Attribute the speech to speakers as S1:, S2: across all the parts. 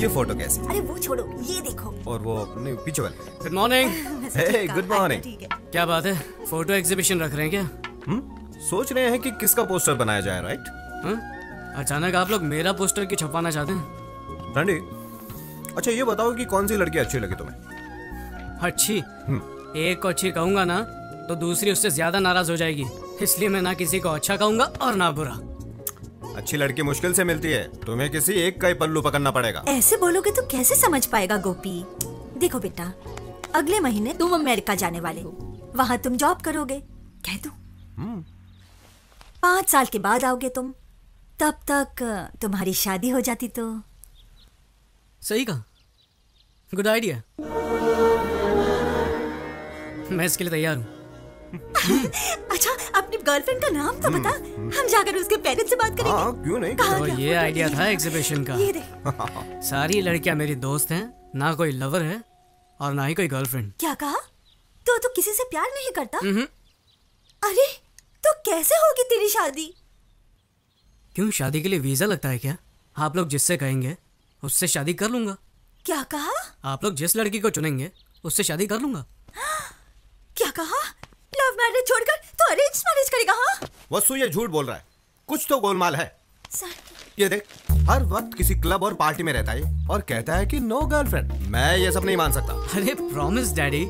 S1: ये फोटो कैसी?
S2: अरे वो छोड़ो, ये देखो।
S1: और वो नहीं, पीछे वाले।
S3: Good morning.
S1: Hey good morning.
S3: क्या बात है, फोटो एग्जीबिशन रख रहे हैं क्या?
S1: सोच रहे हैं कि किसका पोस्टर बनाया जाए, राइट?
S3: अचानक आप लोग मेरा पोस्टर क्यों छपवाना चाहते हैं?
S1: रंडी, अच्छा ये बताओ कि कौन सी लड़की अच्छी लगी तुम्हें?
S3: अच्छी? एक को अच्छी कहूंगा ना तो दूसरी उससे ज्यादा नाराज हो जाएगी, इसलिए मैं ना किसी को अच्छा कहूंगा और ना बुरा।
S1: अच्छी लड़की मुश्किल से मिलती है, तुम्हें किसी एक का ही पल्लू पकड़ना पड़ेगा।
S2: ऐसे बोलोगे तो कैसे समझ पाएगा गोपी? देखो बेटा, अगले महीने तुम अमेरिका जाने वाले हो, वहाँ तुम जॉब करोगे, कह दूं? 5 साल के बाद आओगे तुम, तब तक तुम्हारी शादी हो जाती तो।
S3: सही कहा, गुड आइडिया। मैं इसके लिए तैयार हूँ।
S2: अच्छा, अपनी गर्लफ्रेंड का नाम तो बता, हम जाकर उसके पेरेंट्स से बात करेंगे।
S1: क्यों नहीं?
S3: तो ये आइडिया था एग्जीबिशन का।
S2: ये देख।
S3: सारी लड़कियां मेरी दोस्त हैं, ना कोई लवर है और ना ही कोई गर्लफ्रेंड।
S2: क्या कहा? तो किसी से प्यार नहीं करता? अरे तो कैसे होगी तेरी शादी?
S3: क्यों, शादी के लिए वीजा लगता है क्या? आप लोग जिससे कहेंगे उससे शादी कर लूंगा।
S2: क्या कहा?
S3: आप लोग जिस लड़की को चुनेंगे उससे शादी कर लूंगा।
S2: क्या कहा? लव मैरिज छोड़कर तो अरेंज मैरिज करेगा? हाँ
S1: वसु ये झूठ बोल रहा है, कुछ तो गोलमाल है। ये देख, हर वक्त किसी क्लब और पार्टी में रहता है और कहता है कि नो गर्लफ्रेंड। मैं ये सब नहीं मान सकता।
S3: अरे प्रॉमिस डैडी,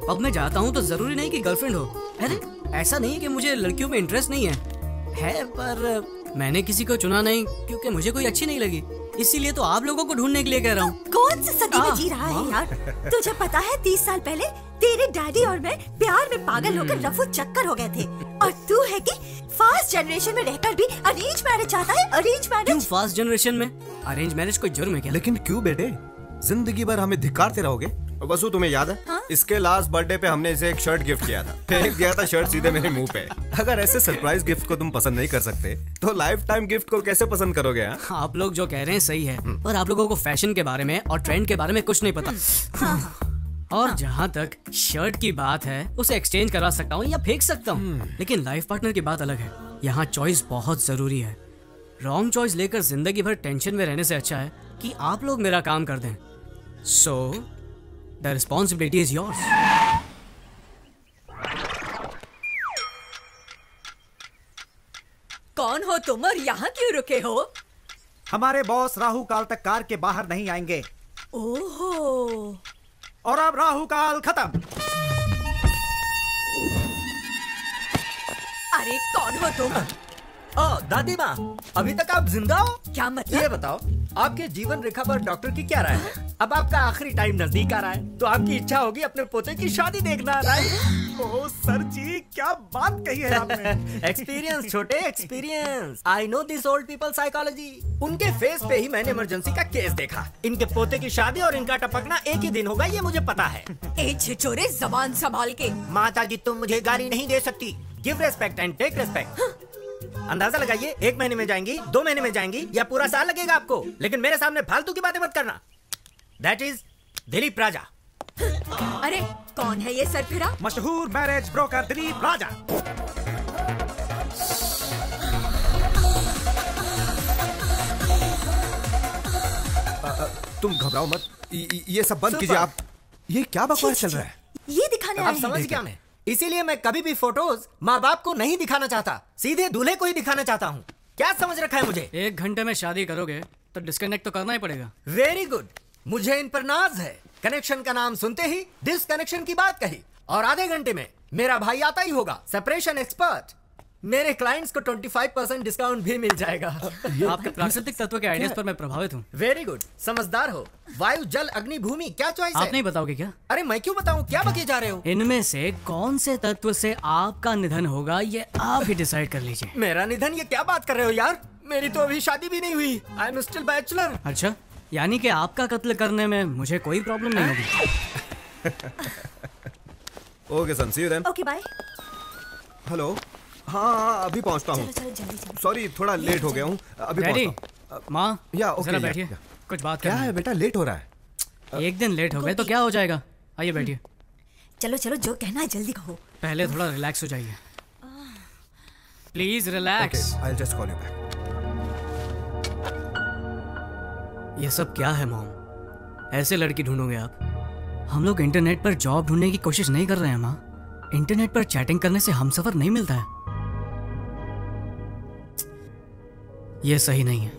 S3: अब मैं जाता हूँ तो जरूरी नहीं कि गर्लफ्रेंड हो। अरे ऐसा नहीं कि मुझे लड़कियों में इंटरेस्ट नहीं है, पर मैंने किसी को चुना नहीं क्योंकि मुझे कोई अच्छी नहीं लगी, इसीलिए तो आप लोगों को ढूंढने के लिए कह रहा हूँ।
S2: कौन सी सदी में जी रहा है यार? तुझे पता है 30 साल पहले तेरे डैडी और मैं प्यार में पागल होकर रफू चक्कर हो गए थे, और तू है कि फास्ट जनरेशन में रहकर भी अरेंज मैरिज चाहता है? Arrange marriage?
S3: क्यों फास्ट जनरेशन में अरेंज मैरिज कोई जुर्म है क्या?
S1: लेकिन क्यों बेटे, जिंदगी भर हमें धिक्कारते रहोगे? वसु तुम्हें याद है? हाँ? इसके लास्ट बर्थडे पे हमने इसे एक शर्ट गिफ्ट किया था, फेंक दिया था शर्ट सीधे मेरे मुंह पे। अगर ऐसे सरप्राइज गिफ्ट को तुम पसंद नहीं कर सकते तो लाइफ टाइम गिफ्ट को कैसे पसंद करोगे?
S3: आप लोग जो कह रहे हैं सही है, पर आप लोगों को फैशन के बारे में और ट्रेंड के बारे में कुछ नहीं पता। और जहाँ तक शर्ट की बात है, उसे एक्सचेंज करा सकता हूँ या फेंक सकता हूँ, लेकिन लाइफ पार्टनर की बात अलग है। यहाँ चॉइस बहुत जरूरी है। रॉन्ग चॉइस लेकर जिंदगी भर टेंशन में रहने से अच्छा है कि आप लोग मेरा काम कर दें। So the responsibility is yours.
S2: कौन हो तुम और यहाँ क्यों रुके हो?
S4: हमारे बॉस राहु काल तक कार के बाहर नहीं आएंगे।
S2: ओहो,
S4: और अब राहु काल खत्म।
S2: अरे कौन हो तुम?
S5: दादी माँ, अभी तक आप जिंदा हो?
S2: क्या मतलब?
S5: ये बताओ, आपके जीवन रेखा पर डॉक्टर की क्या राय है? अब आपका आखिरी टाइम नजदीक आ रहा है, तो आपकी इच्छा होगी अपने पोते की शादी देखना, राइट?
S4: ओह सर जी, क्या बात कही है आपने।
S5: एक्सपीरियंस छोटे, experience. I know this old people psychology. उनके फेस पे ही मैंने इमरजेंसी का केस देखा। इनके पोते की शादी और इनका टपकना एक ही दिन होगा, ये मुझे पता है।
S2: ए छिछोरे, जबान संभाल के।
S5: माता जी, तुम मुझे गाली नहीं दे सकती। Give respect and take respect. अंदाजा लगाइए, 1 महीने में जाएंगी, 2 महीने में जाएंगी या पूरा साल लगेगा आपको, लेकिन मेरे सामने फालतू की बातें मत करना। दैट इज दिलीप राजा।
S2: अरे कौन है ये सरफिरा?
S4: मशहूर मैरिज ब्रोकर दिलीप राजा।
S1: तुम घबराओ मत, ये सब बंद कीजिए आप। ये क्या बकवास चल रहा है?
S2: ये दिखाने आए
S5: अब
S2: हैं।
S5: समझ गया मैं, इसीलिए मैं कभी भी फोटोज माँ बाप को नहीं दिखाना चाहता, सीधे दूल्हे को ही दिखाना चाहता हूँ। क्या समझ रखा है मुझे?
S3: 1 घंटे में शादी करोगे तो डिस्कनेक्ट तो करना ही पड़ेगा।
S5: वेरी गुड, मुझे इन पर नाज है। कनेक्शन का नाम सुनते ही डिस्कनेक्शन की बात कही, और आधे घंटे में मेरा भाई आता ही होगा, सेपरेशन एक्सपर्ट। मेरे क्लाइंट्स को 25% डिस्काउंट भी मिल जाएगा।
S3: आपके प्राकृतिक तत्व के आइडियाज पर मैं प्रभावित हूँ।
S5: वेरी गुड, समझदार हो। वायु, जल, अग्नि, भूमि, क्या चॉइस है?
S3: आप नहीं बताओगे क्या?
S5: अरे मैं क्यों बताऊं, क्या बके जा रहे हो?
S3: इनमें से कौन से तत्व से आपका निधन होगा, ये आप ही डिसाइड कर लीजिए।
S5: मेरा निधन? ये क्या बात कर रहे हो यार, मेरी तो अभी शादी भी नहीं हुई। I am still bachelor.
S3: अच्छा, यानी कि आपका कत्ल करने में मुझे कोई प्रॉब्लम नहीं होगी।
S1: Okay son, see you then.
S2: Okay bye.
S1: Hello, हाँ अभी पहुंचता हूँ।
S2: जल्दी।
S1: सॉरी, थोड़ा लेट हो गया हूँ, अभी पहुंचता हूँ।
S3: माँ, जरा बैठिए, कुछ बात
S1: क्या है बेटा, लेट हो रहा है?
S3: 1 दिन लेट हो गए तो क्या हो जाएगा, आइए बैठिए।
S2: चलो, जो कहना है जल्दी कहो।
S3: पहले थोड़ा रिलैक्स हो जाइए, please relax.
S1: I will just call you back.
S3: ये सब क्या है मॉम? ऐसे लड़की ढूंढोगे आप? हम लोग इंटरनेट पर जॉब ढूंढने की कोशिश नहीं कर रहे हैं माँ। इंटरनेट पर चैटिंग करने से हमसफर नहीं मिलता है। ये सही नहीं है।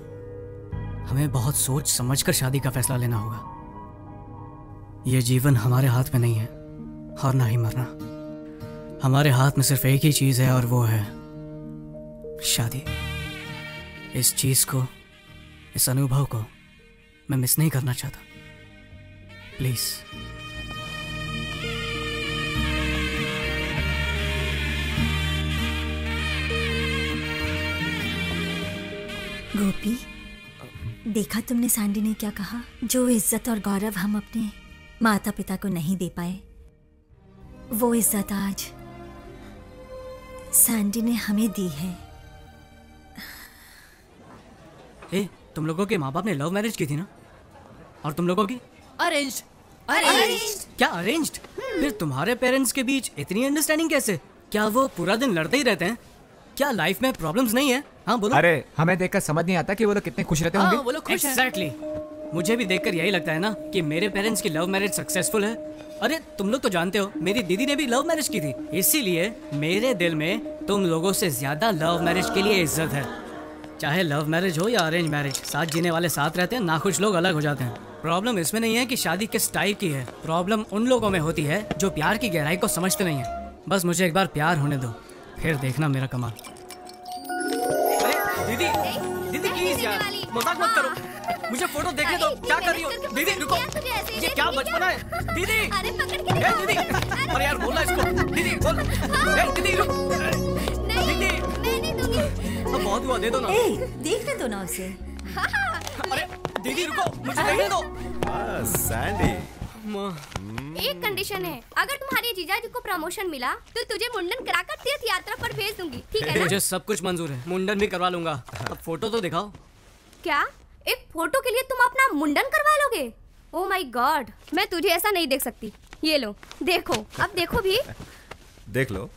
S3: हमें बहुत सोच समझकर शादी का फैसला लेना होगा। ये जीवन हमारे हाथ में नहीं है और ना ही मरना। हमारे हाथ में सिर्फ एक ही चीज है और वो है शादी। इस चीज को, इस अनुभव को मैं मिस नहीं करना चाहता। प्लीज।
S2: गोपी, देखा तुमने सैंडी ने क्या कहा? जो इज्जत और गौरव हम अपने माता पिता को नहीं दे पाए, वो इज्जत आज सैंडी ने हमें दी है।
S3: ए, तुम लोगों के माँ बाप ने लव मैरिज की थी ना? और तुम लोगों की?
S6: अरेंज्ड।
S3: क्या अरेंज्ड? फिर तुम्हारे पेरेंट्स के बीच इतनी अंडरस्टैंडिंग कैसे? क्या वो पूरा दिन लड़ते ही रहते हैं? क्या लाइफ में प्रॉब्लम्स नहीं है? हाँ बोलो।
S7: अरे हमें देखकर समझ नहीं आता कि वो लोग कितने खुश रहते होंगे।
S3: वो लोग खुश हैं। Exactly. मुझे भी देखकर यही लगता है ना कि मेरे पेरेंट्स की लव मैरिज सक्सेसफुल है। अरे तुम लोग तो जानते हो मेरी दीदी ने भी लव मैरिज की थी, इसीलिए मेरे दिल में तुम लोगों से ज्यादा लव मैरिज के लिए इज्जत है। चाहे लव मैरिज हो या अरेंज मैरिज, साथ जीने वाले साथ रहते हैं, नाखुश लोग अलग हो जाते हैं। प्रॉब्लम इसमें नहीं है कि शादी किस टाइप की है, प्रॉब्लम उन लोगों में होती है जो प्यार की गहराई को समझते नहीं है। बस मुझे एक बार प्यार होने दो, फिर देखना मेरा कमाल। दीदी, दीदी प्लीज यार, मजाक मत करो, मुझे फोटो देखने दो। क्या कर रही हो दीदी? रुको, ये क्या बचपना है दीदी? दीदी, अरे यार बोला इसको। दीदी बोल। दीदी रुक। दीदी, अब बहुत हुआ, दे दो ना।
S2: देखने दो ना उसे।
S3: अरे दीदी रुको, मुझे देखने दो।
S1: सैंडी,
S8: एक कंडीशन है, अगर तुम्हारे जीजाजी को प्रमोशन मिला तो तुझे मुंडन कराकर तीर्थ यात्रा पर भेज दूंगी, ठीक है ना?
S3: मुझे सब कुछ मंजूर है, मुंडन भी करवा लूंगा। अब फोटो तो दिखाओ।
S8: क्या एक फोटो के लिए तुम अपना मुंडन करवा लोगे? ओह माय गॉड, मैं तुझे ऐसा नहीं देख सकती। ये लो देखो, अब देखो भी।
S1: देख लो।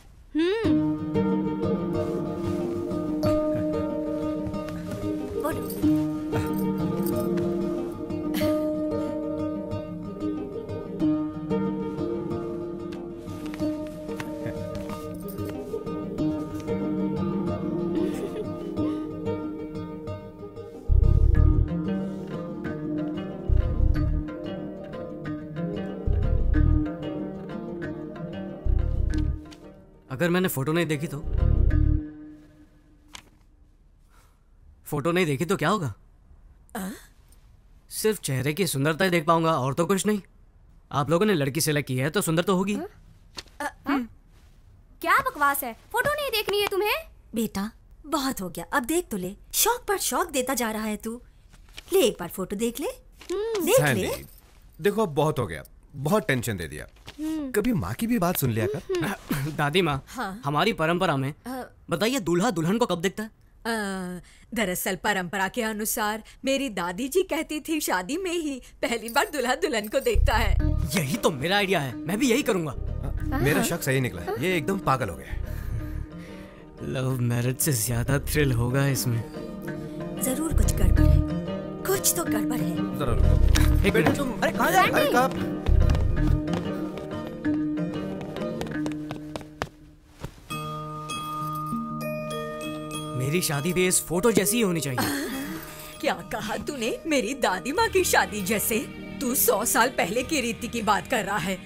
S3: अगर मैंने फोटो नहीं देखी तो क्या होगा? सिर्फ चेहरे की सुंदरता ही देख पाऊंगा और तो कुछ नहीं। आप लोगों ने लड़की सेलेक्ट की है तो सुंदर तो होगी।
S8: क्या बकवास है, फोटो नहीं देखनी है तुम्हें?
S2: बेटा बहुत हो गया, अब देख तो ले। शौक पर शौक देता जा रहा है तू। ले एक बार फोटो देख ले। देख ले।
S1: देखो बहुत हो गया, बहुत टेंशन दे दिया। कभी माँ की भी बात सुन लिया कर।
S3: दादी माँ, हमारी परंपरा में बताइए दूल्हा दुल्हन को कब दिखता है?
S6: दरअसल परंपरा के अनुसार मेरी दादी जी कहती थी शादी में ही पहली बार दूल्हा दुल्हन को देखता है।
S3: यही तो मेरा आइडिया है, मैं भी यही करूंगा।
S1: मेरा शक सही निकला, ये एकदम पागल हो गया।
S3: लव मैरिज से ज्यादा थ्रिल होगा इसमें।
S2: जरूर कुछ गड़बड़ है, कुछ तो गड़बड़ है।
S1: जरा रुको।
S3: एक मिनट।
S1: अरे कहाँ जा रहे हो?
S3: मेरी शादी भी इस फोटो जैसी ही होनी चाहिए।
S6: क्या कहा तूने? मेरी दादी माँ की शादी जैसे? तू 100 साल पहले की रीति की बात कर रहा है।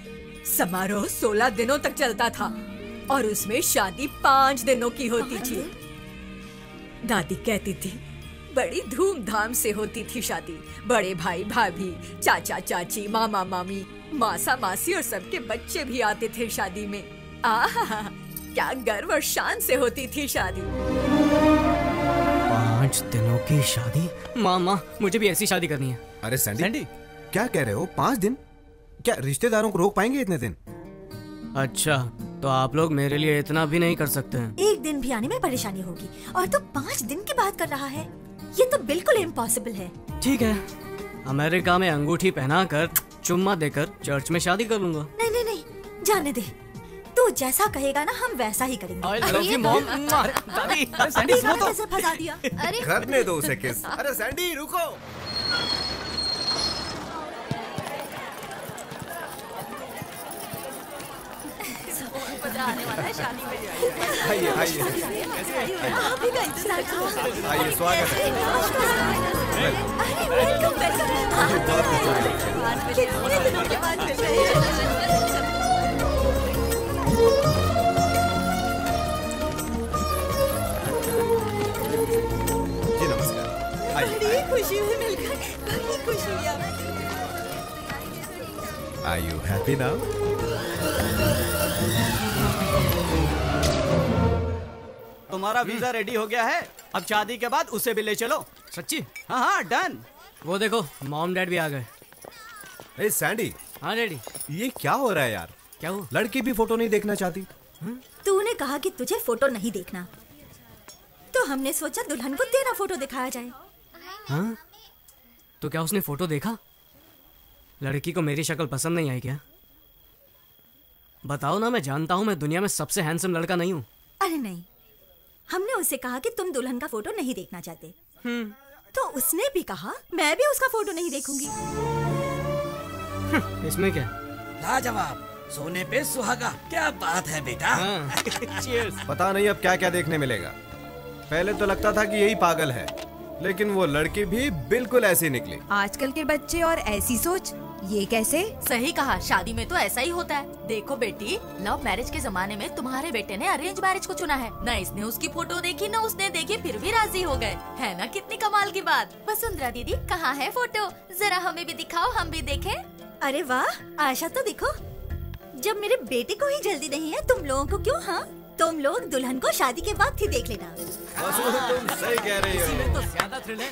S6: समारोह 16 दिनों तक चलता था और उसमें शादी 5 दिनों की होती थी। दादी कहती थी बड़ी धूमधाम से होती थी शादी। बड़े भाई भाभी, चाचा चाची, मामा मामी, मासा मासी और सबके बच्चे भी आते थे शादी में। आहा, क्या गर्व और शान से होती थी शादी।
S3: 5 दिनों की शादी? माँ, मुझे भी ऐसी शादी करनी है।
S1: अरे सैंडी, क्या कह रहे हो? 5 दिन? क्या रिश्तेदारों को रोक पाएंगे इतने दिन?
S3: अच्छा, तो आप लोग मेरे लिए इतना भी नहीं कर सकते हैं?
S2: एक दिन भी आने में परेशानी होगी और तू 5 दिन की बात कर रहा है। ये तो बिल्कुल इम्पॉसिबल है।
S3: ठीक है, अमेरिका में अंगूठी पहनाकर चुम्मा देकर चर्च में शादी कर लूंगा।
S2: नहीं नहीं नहीं, जाने दे। तू जैसा कहेगा ना हम वैसा ही करेंगे।
S3: I love you, mom. दादी,
S2: सैंडी कैसे फंसा दिया?
S8: अरे
S1: करने दो उसे किस। अरे सैंडी रुको।
S2: मजा आने वाला है शादी में।
S1: आइए आइए
S2: आप ही का इंतजार था।
S1: आइए, स्वागत है।
S2: अरे वेलकम वेलकम। कितने दिनों के बाद मिल रहे हैं।
S1: जी नमस्कार। आइए
S2: बड़ी खुशी हुई मिलकर, बड़ी खुशी हुई हमें।
S1: Are you happy now?
S9: तुम्हारा वीजा रेडी हो गया है, अब शादी के बाद उसे भी ले चलो।
S3: सच्ची?
S9: हाँ हाँ डन।
S3: वो देखो मॉम डैड भी आ गए।
S1: ए सैंडी,
S3: हाँ डैडी।
S1: ये क्या हो रहा है यार?
S3: क्या हुआ?
S1: लड़की भी फोटो नहीं देखना चाहती?
S2: तूने कहा कि तुझे फोटो नहीं देखना, तो हमने सोचा दुल्हन को तेरा फोटो दिखाया जाए।
S3: हाँ? तो क्या उसने फोटो देखा? लड़की को मेरी शक्ल पसंद नहीं आई क्या? बताओ ना, मैं जानता हूँ मैं दुनिया में सबसे हैंडसम लड़का नहीं हूँ।
S2: अरे नहीं, हमने उससे कहा कि तुम दुल्हन का फोटो नहीं देखना चाहते, तो उसने भी कहा मैं भी उसका फोटो नहीं देखूंगी।
S3: इसमें क्या?
S10: लाजवाब, सोने पे सुहागा, क्या बात है बेटा।
S3: Cheers।
S1: पता नहीं अब क्या क्या देखने मिलेगा। पहले तो लगता था कि यही पागल है, लेकिन वो लड़की भी बिल्कुल ऐसी निकली।
S6: आजकल के बच्चे और ऐसी सोच, ये कैसे?
S11: सही कहा, शादी में तो ऐसा ही होता है। देखो बेटी, लव मैरिज के जमाने में तुम्हारे बेटे ने अरेंज मैरिज को चुना है। न इसने उसकी फोटो देखी न उसने देखी, फिर भी राजी हो गए। है ना कितनी कमाल की बात। वसुंधरा दीदी कहाँ है फोटो? जरा हमें भी दिखाओ, हम भी देखें।
S2: अरे वाह, आशा तो देखो, जब मेरे बेटे को ही जल्दी नहीं है, तुम लोगों को क्यों? हाँ, तुम लोग दुल्हन को शादी के बाद ही देख लेना।
S1: तुम सही कह रही हो।
S3: तो ज्यादा थ्रिल है।